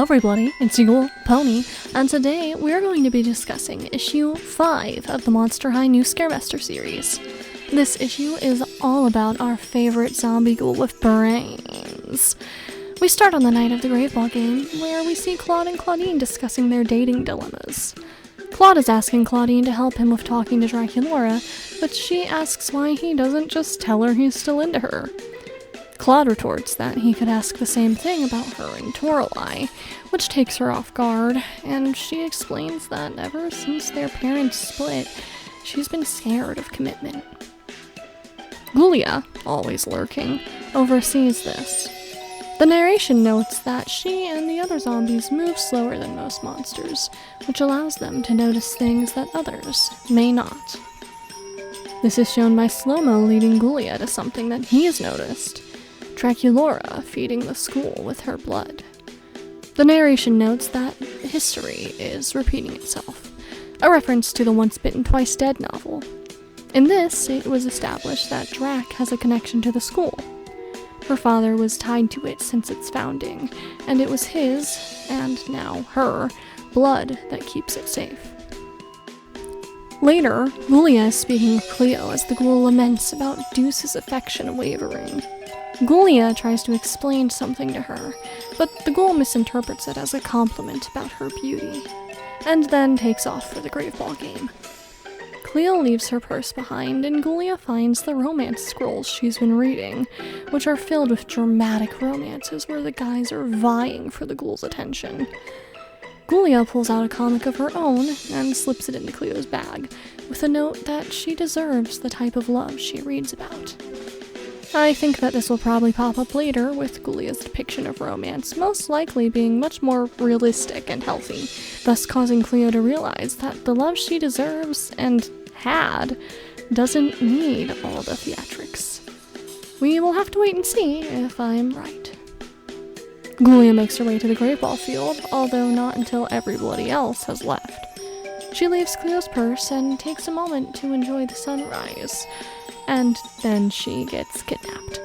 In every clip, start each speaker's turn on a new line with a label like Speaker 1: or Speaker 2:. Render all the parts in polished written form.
Speaker 1: Hello everybody, it's your Pony, and today we're going to be discussing issue 5 of the Monster High New Scaremester series. This issue is all about our favorite zombie ghoul with brains. We start on the night of the Grave Ball game, where we see Claude and Claudine discussing their dating dilemmas. Claude is asking Claudine to help him with talking to Draculaura, but she asks why he doesn't just tell her he's still into her. Claude retorts that he could ask the same thing about her and Toralei, which takes her off guard, and she explains that ever since their parents split, she's been scared of commitment. Ghoulia, always lurking, oversees this. The narration notes that she and the other zombies move slower than most monsters, which allows them to notice things that others may not. This is shown by slow-mo leading Ghoulia to something that he has noticed: Draculaura feeding the school with her blood. The narration notes that history is repeating itself, a reference to the Once Bitten Twice Dead novel. In this, it was established that Drac has a connection to the school. Her father was tied to it since its founding, and it was his, and now her, blood that keeps it safe. Later, Ghoulia is speaking with Cleo as the ghoul laments about Deuce's affection wavering. Ghoulia tries to explain something to her, but the ghoul misinterprets it as a compliment about her beauty, and then takes off for the Grave Ball game. Cleo leaves her purse behind, and Ghoulia finds the romance scrolls she's been reading, which are filled with dramatic romances where the guys are vying for the ghoul's attention. Ghoulia pulls out a comic of her own and slips it into Cleo's bag, with a note that she deserves the type of love she reads about. I think that this will probably pop up later, with Ghoulia's depiction of romance most likely being much more realistic and healthy, thus causing Cleo to realize that the love she deserves, and had, doesn't need all the theatrics. We will have to wait and see if I'm right. Ghoulia makes her way to the Grave Ball field, although not until everybody else has left. She leaves Cleo's purse and takes a moment to enjoy the sunrise, and then she gets kidnapped.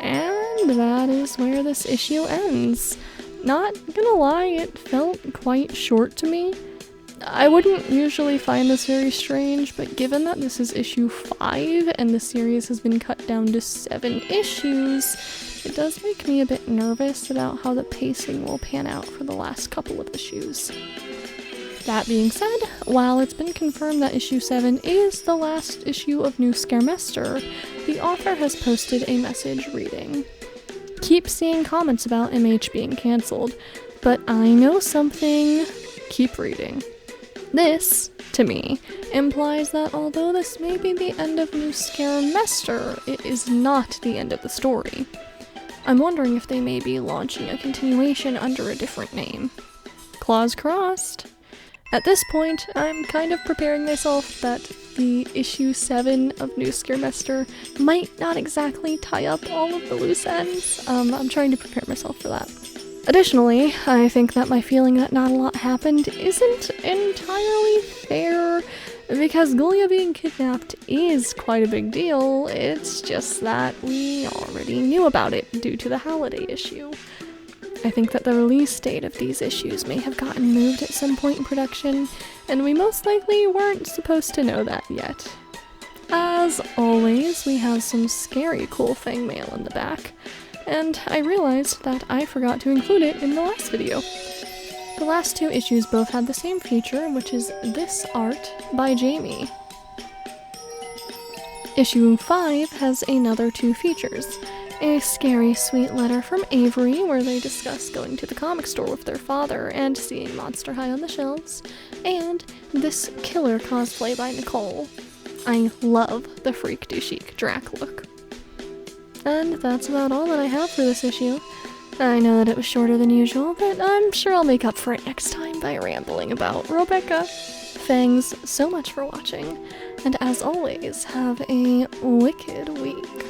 Speaker 1: And that is where this issue ends. Not gonna lie, it felt quite short to me. I wouldn't usually find this very strange, but given that this is issue 5 and the series has been cut down to 7 issues, it does make me a bit nervous about how the pacing will pan out for the last couple of issues. That being said, while it's been confirmed that issue 7 is the last issue of New Scaremester, the author has posted a message reading: "Keep seeing comments about MH being cancelled, but I know something. Keep reading." This, to me, implies that although this may be the end of New Scaremester, it is not the end of the story. I'm wondering if they may be launching a continuation under a different name. Claws crossed. At this point, I'm kind of preparing myself that the issue 7 of New Scaremester might not exactly tie up all of the loose ends. I'm trying to prepare myself for that. Additionally, I think that my feeling that not a lot happened isn't entirely fair, because Ghoulia being kidnapped is quite a big deal. It's just that we already knew about it due to the holiday issue. I think that the release date of these issues may have gotten moved at some point in production, and we most likely weren't supposed to know that yet. As always, we have some scary cool thing mail in the back, and I realized that I forgot to include it in the last video. The last 2 issues both had the same feature, which is this art by Jamie. Issue 5 has another 2 features: a scary sweet letter from Avery where they discuss going to the comic store with their father and seeing Monster High on the shelves, and this killer cosplay by Nicole. I love the Freak du Chic Drac look. And that's about all that I have for this issue. I know that it was shorter than usual, but I'm sure I'll make up for it next time by rambling about Rebecca. Thanks so much for watching, and as always, have a wicked week.